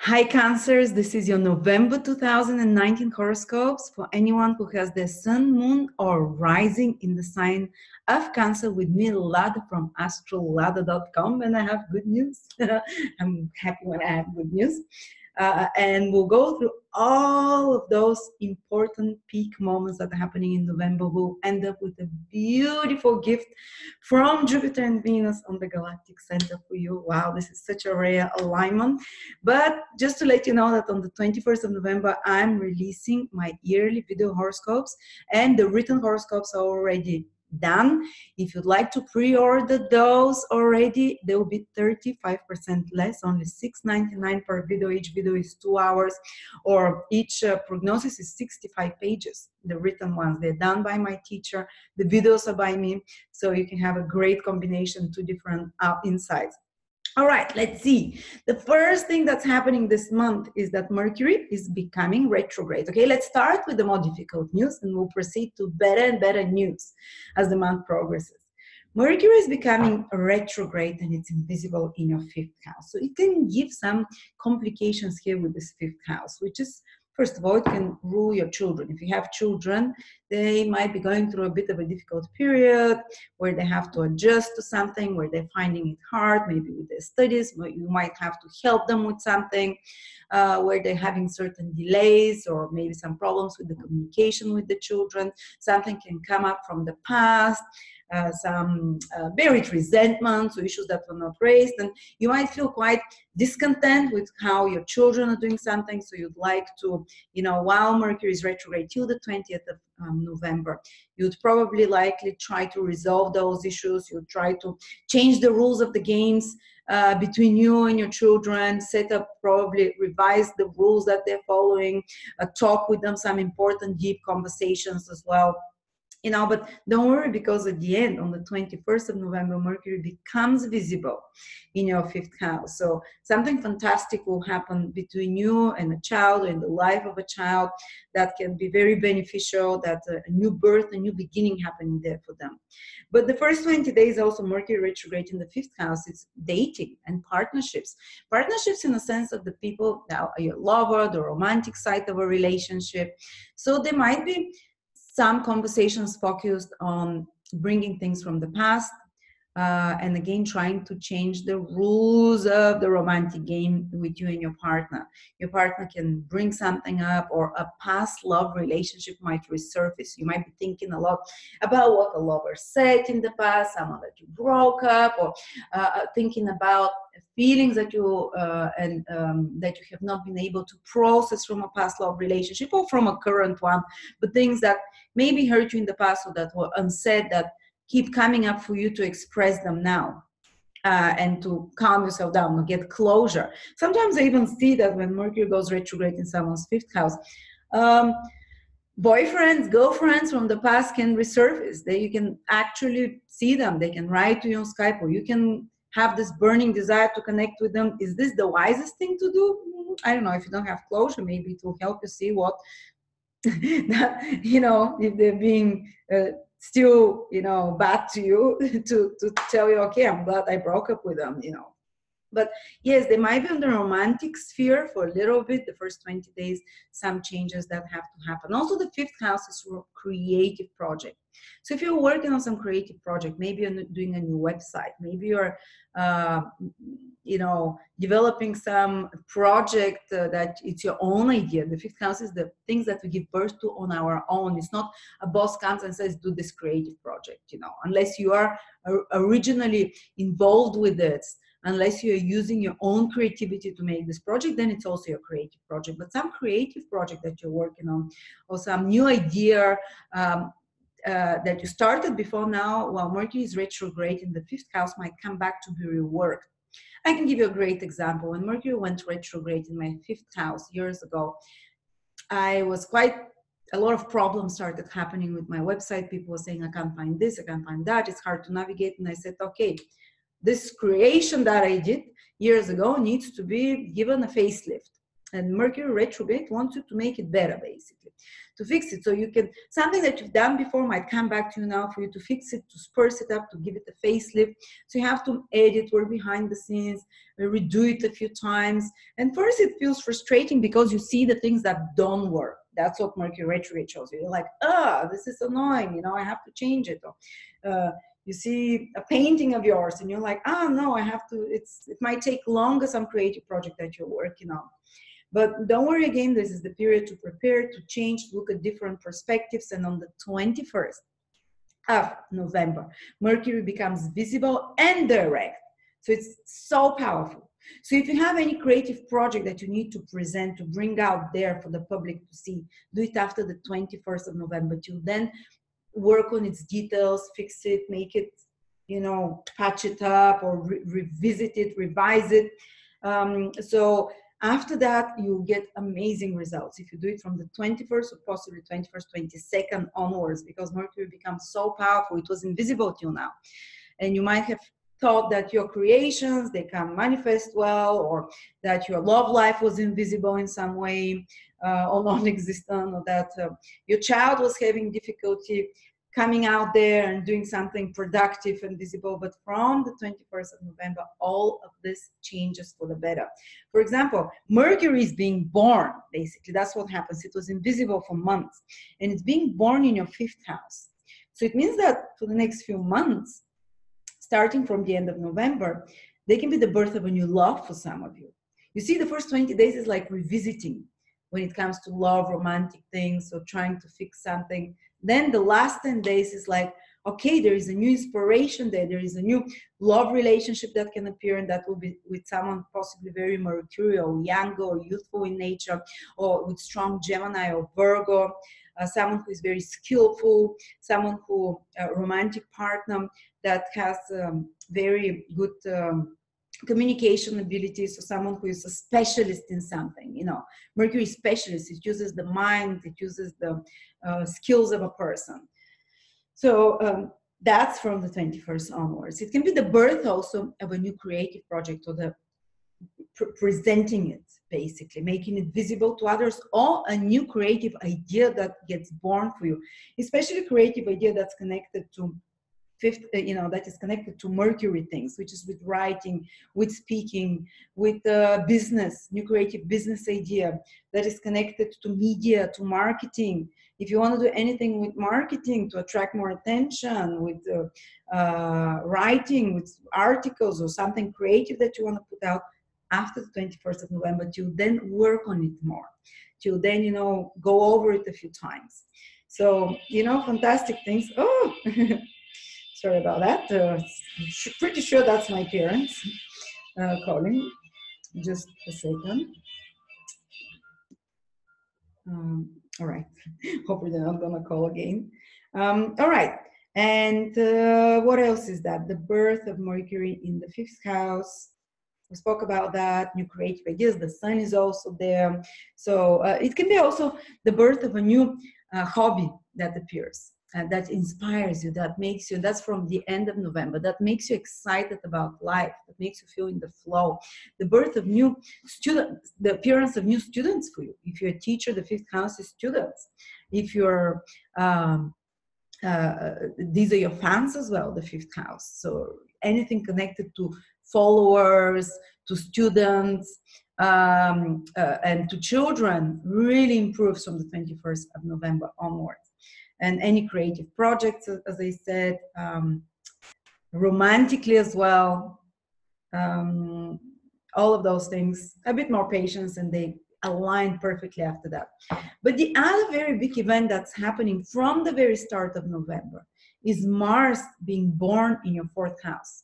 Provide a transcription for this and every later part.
Hi Cancers, this is your November 2019 horoscopes for anyone who has their sun, moon or rising in the sign of Cancer with me, Lada from astrolada.com, and I have good news. I'm happy when I have good news. And we'll go through all of those important peak moments that are happening in November. We'll end up with a beautiful gift from Jupiter and Venus on the galactic center for you. Wow, this is such a rare alignment. But just to let you know that on the 21st of November, I'm releasing my yearly video horoscopes, and the written horoscopes are already done. If you'd like to pre-order those already, they will be 35% less, only $6.99 per video. Each video is 2 hours, or each prognosis is 65 pages. The written ones, they're done by my teacher. The videos are by me, so you can have a great combination, two different insights. All right, let's see. The first thing that's happening this month is that Mercury is becoming retrograde. Okay, let's start with the more difficult news and we'll proceed to better and better news as the month progresses. Mercury is becoming retrograde and it's invisible in your fifth house. So it can give some complications here with this fifth house, which is, first of all, it can rule your children. If you have children, they might be going through a bit of a difficult period where they have to adjust to something, where they're finding it hard, maybe with their studies, where you might have to help them with something, where they're having certain delays or maybe some problems with the communication with the children. Something can come up from the past. Some buried resentments or issues that were not raised, and you might feel quite discontent with how your children are doing something, so you'd like to, while Mercury is retrograde till the 20th of November, you'd probably likely try to resolve those issues. You'd try to change the rules of the games between you and your children, set up, probably revise the rules that they're following, talk with them some important deep conversations as well. But don't worry, because at the end, on the 21st of November, Mercury becomes visible in your fifth house. So something fantastic will happen between you and a child, or in the life of a child, that can be very beneficial, that a new birth, a new beginning happening there for them. But the first 20 days also, Mercury retrograde in the fifth house, it's dating and partnerships. Partnerships in the sense of the people that are your lover, the romantic side of a relationship. So there might be some conversations focused on bringing things from the past, and again, trying to change the rules of the romantic game with you and your partner. Your partner can bring something up, or a past love relationship might resurface. You might be thinking a lot about what a lover said in the past, someone that you broke up, or thinking about feelings that you that you have not been able to process from a past love relationship or from a current one, but things that maybe hurt you in the past or that were unsaid, that keep coming up for you to express them now, and to calm yourself down, or get closure. Sometimes I even see that when Mercury goes retrograde in someone's fifth house, boyfriends, girlfriends from the past can resurface. You can actually see them. They can write to you on Skype, or you can have this burning desire to connect with them. Is this the wisest thing to do? I don't know. If you don't have closure, maybe it will help you see what that, if they're being still, bad to you, to tell you, okay, I'm glad I broke up with them, But yes, they might be in the romantic sphere for a little bit, the first 20 days, some changes that have to happen. Also, the fifth house is a creative project. So if you're working on some creative project, maybe you're doing a new website, maybe you're, developing some project that it's your own idea. The fifth house is the things that we give birth to on our own. It's not a boss comes and says, do this creative project, unless you are originally involved with it. Unless you're using your own creativity to make this project, then it's also your creative project. But some creative project that you're working on, or some new idea that you started before now, while Mercury is retrograde in the fifth house, might come back to be reworked. I can give you a great example. When Mercury went retrograde in my fifth house years ago, I was a lot of problems started happening with my website. People were saying, I can't find this, I can't find that, it's hard to navigate. And I said, okay, this creation that I did years ago needs to be given a facelift. And Mercury retrograde wants you to make it better, basically, to fix it. So you can, something that you've done before might come back to you now for you to fix it, to spruce it up, to give it a facelift. So you have to edit, work behind the scenes, redo it a few times. And first it feels frustrating because you see the things that don't work. That's what Mercury retrograde shows you. You're like, this is annoying, you know, I have to change it. You see a painting of yours and you're like, no, I have to, it might take longer, some creative project that you're working on. But don't worry, again, this is the period to prepare, to change, to look at different perspectives. And on the 21st of November, Mercury becomes visible and direct. So it's so powerful. So if you have any creative project that you need to present, to bring out there for the public to see, do it after the 21st of November. Till then, work on its details, fix it, make it, you know, patch it up, or revisit it, revise it. So after that, you'll get amazing results if you do it from the 21st or possibly 21st, 22nd onwards, because Mercury becomes so powerful. It was invisible till now. And you might have thought that your creations, they can manifest well, or that your love life was invisible in some way, or non-existent, or that your child was having difficulty coming out there and doing something productive and visible. But from the 21st of November, all of this changes for the better. For example, Mercury is being born, basically. That's what happens. It was invisible for months, and it's being born in your 5th house. So it means that for the next few months, starting from the end of November, they can be the birth of a new love for some of you. You see, the first 20 days is like revisiting when it comes to love, romantic things, or trying to fix something. Then the last 10 days is like, okay, there is a new inspiration there. There is a new love relationship that can appear, and that will be with someone possibly very mercurial, younger, or youthful in nature, or with strong Gemini or Virgo, someone who is very skillful, someone who, a romantic partner that has very good communication abilities, or someone who is a specialist in something. You know, Mercury is specialist. It uses the mind, it uses the skills of a person. So that's from the 21st onwards. It can be the birth also of a new creative project, or the presenting it, basically making it visible to others, or a new creative idea that gets born for you, especially a creative idea that's connected to that is connected to Mercury things, which is with writing, with speaking, with business, new creative business idea that is connected to media, to marketing. If you want to do anything with marketing to attract more attention, with writing, with articles, or something creative that you want to put out after the 21st of November, till then work on it more. Till then, you know, go over it a few times. So, you know, fantastic things. Oh, sorry about that. Pretty sure that's my parents calling. Just a second. All right. Hopefully they're not going to call again. All right. And what else is that? The birth of Mercury in the 5th house. We spoke about that. New creative ideas. The sun is also there. So it can be also the birth of a new hobby that appears. That inspires you, that makes you, that's from the end of November, that makes you excited about life, that makes you feel in the flow. The birth of new students, the appearance of new students for you. If you're a teacher, the 5th house is students. If you're, these are your fans as well, the 5th house. So anything connected to followers, to students, and to children really improves from the 21st of November onwards. And any creative projects, as I said, romantically as well, all of those things, a bit more patience, and they align perfectly after that. But the other very big event that's happening from the very start of November is Mars being born in your 4th house.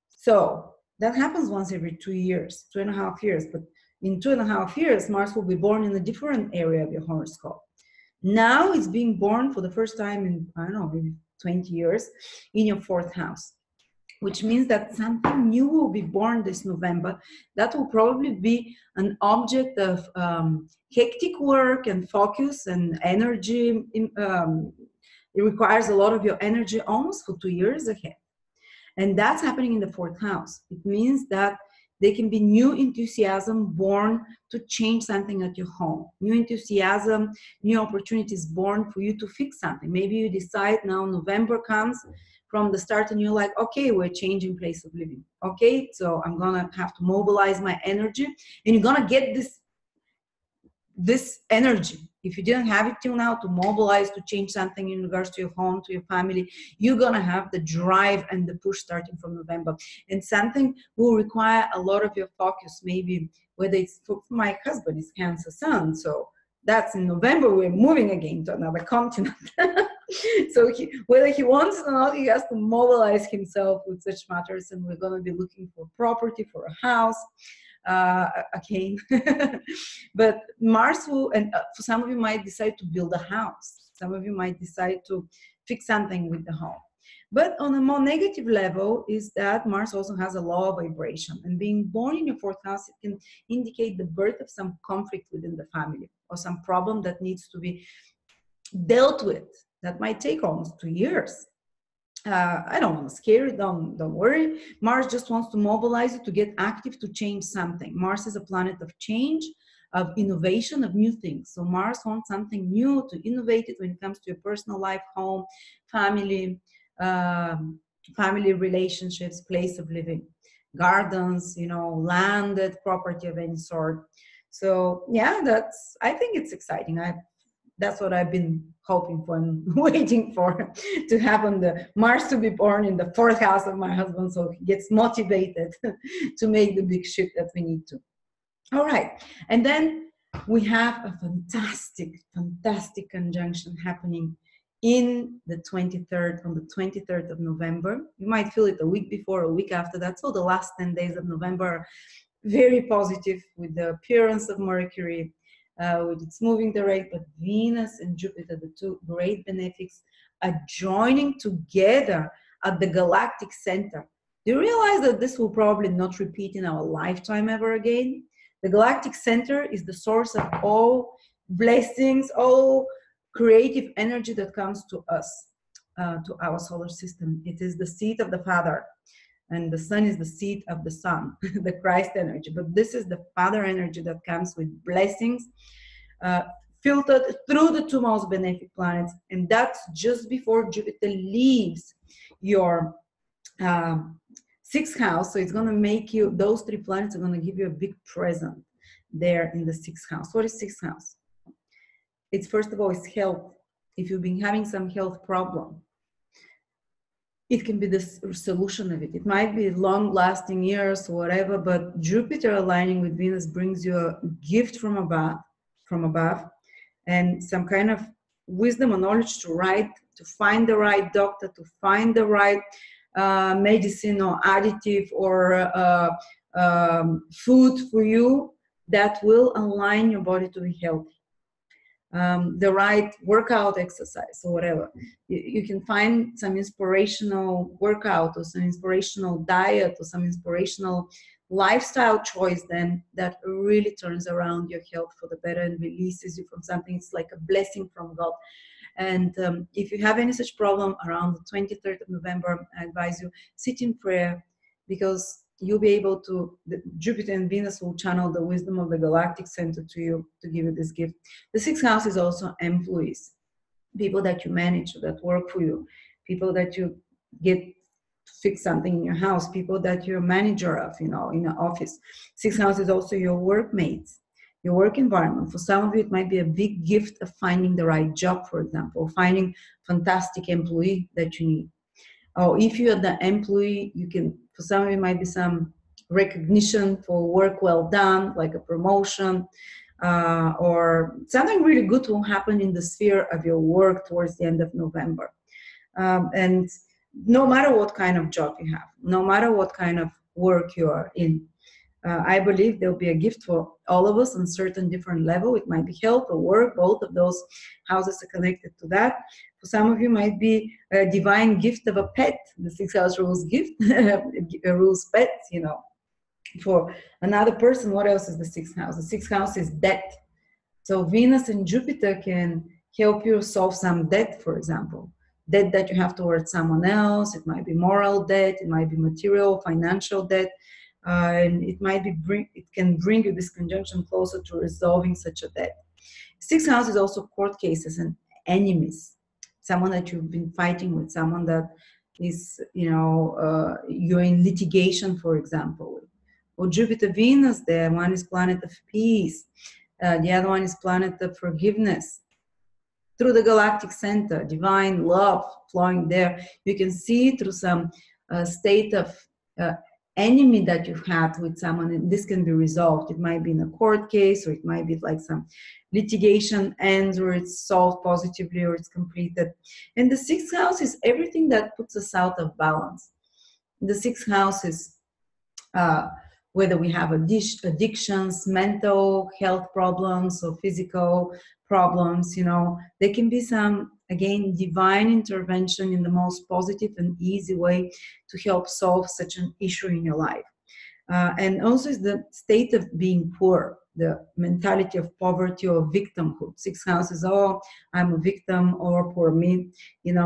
So that happens once every 2 years, 2.5 years. But in 2.5 years, Mars will be born in a different area of your horoscope. Now it's being born for the first time in, I don't know, maybe 20 years in your 4th house, which means that something new will be born this November. That will probably be an object of hectic work and focus and energy. It requires a lot of your energy almost for 2 years ahead. And that's happening in the 4th house. It means that They can be new enthusiasm born to change something at your home. New enthusiasm, new opportunities born for you to fix something. Maybe you decide now November comes from the start and you're like, okay, we're changing place of living. Okay, so I'm gonna have to mobilize my energy, and you're gonna get this energy. If you didn't have it till now to mobilize, to change something in regards to your home, to your family, you're gonna have the drive and the push starting from November. And something will require a lot of your focus, maybe whether it's for my husband is Cancer Sun, so that's in November, we're moving again to another continent. So whether he wants it or not, he has to mobilize himself with such matters, and we're gonna be looking for property, for a house, again. But Mars will, and for some of you might decide to build a house. Some of you might decide to fix something with the home. But on a more negative level is that Mars also has a law of vibration, and being born in your fourth house, it can indicate the birth of some conflict within the family or some problem that needs to be dealt with. That might take almost 2 years. I don't want to scare you, don't worry. Mars just wants to mobilize you to get active, to change something. Mars is a planet of change, of innovation, of new things. So Mars wants something new, to innovate it when it comes to your personal life, home, family, family relationships, place of living, gardens, you know, landed property of any sort. So yeah, I think it's exciting. That's what I've been hoping for and waiting for, to happen, the Mars to be born in the fourth house of my husband, so he gets motivated to make the big shift that we need to. All right, and then we have a fantastic conjunction happening in the 23rd, on the 23rd of November. You might feel it a week before, a week after that. So the last 10 days of November are very positive, with the appearance of Mercury, with its moving direct, but Venus and Jupiter, the two great benefics, are joining together at the galactic center. Do you realize that this will probably not repeat in our lifetime ever again? The galactic center is the source of all blessings, all creative energy that comes to us, to our solar system. It is the seat of the Father, and the Sun is the seat of the Son, the Christ energy. But this is the Father energy that comes with blessings, filtered through the two most benefic planets. And that's just before Jupiter leaves your sixth house. So it's going to make you, those three planets are going to give you a big present there in the sixth house. What is sixth house? It's, first of all, it's health. If you've been having some health problem, it can be the solution of it. It might be long-lasting years or whatever, but Jupiter aligning with Venus brings you a gift from above, and some kind of wisdom or knowledge to find the right doctor, to find the right medicine or additive or food for you that will align your body to be healthy. The right workout exercise or whatever. You can find some inspirational workout or some inspirational diet or some inspirational lifestyle choice then that really turns around your health for the better and releases you from something. It's like a blessing from God. And if you have any such problem around the 23rd of November, I advise you sit in prayer, because you'll be able to, Jupiter and Venus will channel the wisdom of the galactic center to you to give you this gift. The sixth house is also employees, people that you manage, that work for you, people that you get to fix something in your house, people that you're a manager of, you know, in an office. Sixth house is also your workmates, your work environment. For some of you, it might be a big gift of finding the right job, for example, finding fantastic employee that you need. Or if you're the employee, you can, for some of you, might be some recognition for work well done, like a promotion, or something really good will happen in the sphere of your work towards the end of November. And no matter what kind of job you have, no matter what kind of work you are in, I believe there'll be a gift for all of us on certain different level. It might be health or work. Both of those houses are connected to that. For some of you, might be a divine gift of a pet. The sixth house rules gift, rules pets, you know. For another person, what else is the sixth house? The sixth house is debt. So Venus and Jupiter can help you solve some debt, for example. Debt that you have towards someone else. It might be moral debt. It might be material, financial debt. and it can bring you this conjunction closer to resolving such a debt. Sixth house is also court cases and enemies, someone that you've been fighting with, someone that is, you're in litigation, for example. Or Jupiter, Venus, there, one is planet of peace, the other one is planet of forgiveness. Through the galactic center, divine love flowing there. You can see through some state of enemy that you've had with someone, and this can be resolved. It might be in a court case, or it might be like some litigation ends, or it's solved positively, or it's completed. And the sixth house is everything that puts us out of balance. The sixth house is whether we have addictions, mental health problems, or physical problems, there can be some, again, divine intervention in the most positive and easy way to help solve such an issue in your life. And also is the state of being poor, the mentality of poverty or victimhood. Sixth house is, oh, I'm a victim, or poor me,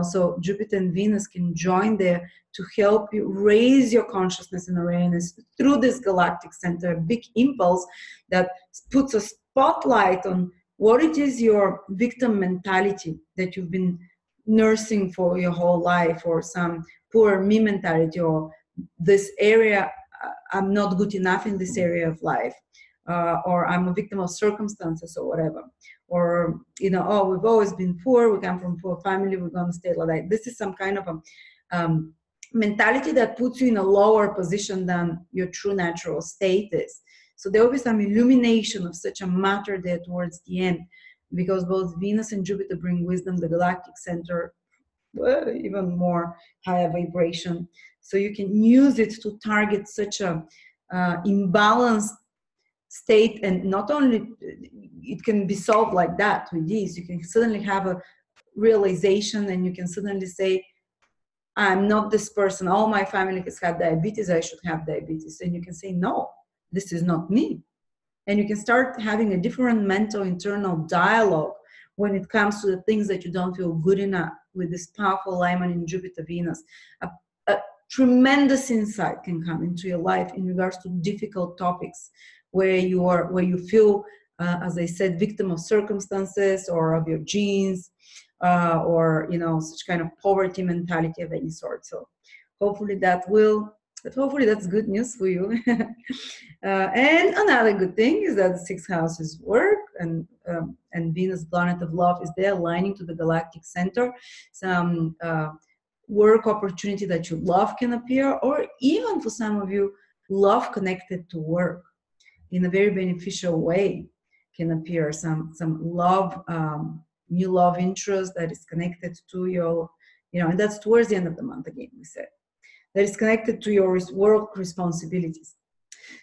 so Jupiter and Venus can join there to help you raise your consciousness and awareness through this galactic center, a big impulse that puts a spotlight on what it is, your victim mentality that you've been nursing for your whole life, or some poor me mentality, or this area, I'm not good enough in this area of life, or I'm a victim of circumstances, or whatever. Or, oh, we've always been poor, we come from a poor family, we're going to stay like that. This is some kind of a mentality that puts you in a lower position than your true natural state is. So there will be some illumination of such a matter there towards the end, because both Venus and Jupiter bring wisdom, the galactic center, even more higher vibration. So you can use it to target such a imbalanced state, and not only it can be solved like that with these, you can suddenly have a realization, and you can suddenly say, I'm not this person, all my family has had diabetes, I should have diabetes. And you can say, no, this is not me. And you can start having a different mental internal dialogue when it comes to the things that you don't feel good enough, with this powerful alignment in Jupiter Venus. A tremendous insight can come into your life in regards to difficult topics where you feel, as I said, victim of circumstances or of your genes, or such kind of poverty mentality of any sort. So hopefully that's good news for you. And another good thing is that the sixth house is work, and Venus, planet of love, is there aligning to the galactic center. Some work opportunity that you love can appear, or even for some of you, love connected to work in a very beneficial way can appear. Some love, new love interest that is connected to your, and that's towards the end of the month, again, we said, that is connected to your work responsibilities.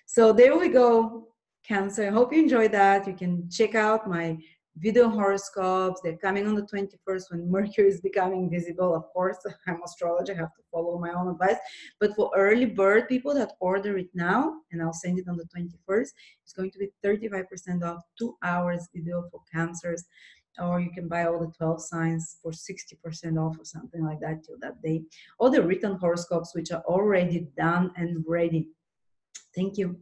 So there we go, Cancer. I hope you enjoyed that. You can check out my video horoscopes. They're coming on the 21st when Mercury is becoming visible. Of course, I'm astrologer, I have to follow my own advice. But for early bird people that order it now, and I'll send it on the 21st, it's going to be 35% off, 2 hours video for Cancers. Or you can buy all the 12 signs for 60% off or something like that till that day. All the written horoscopes, which are already done and ready. Thank you.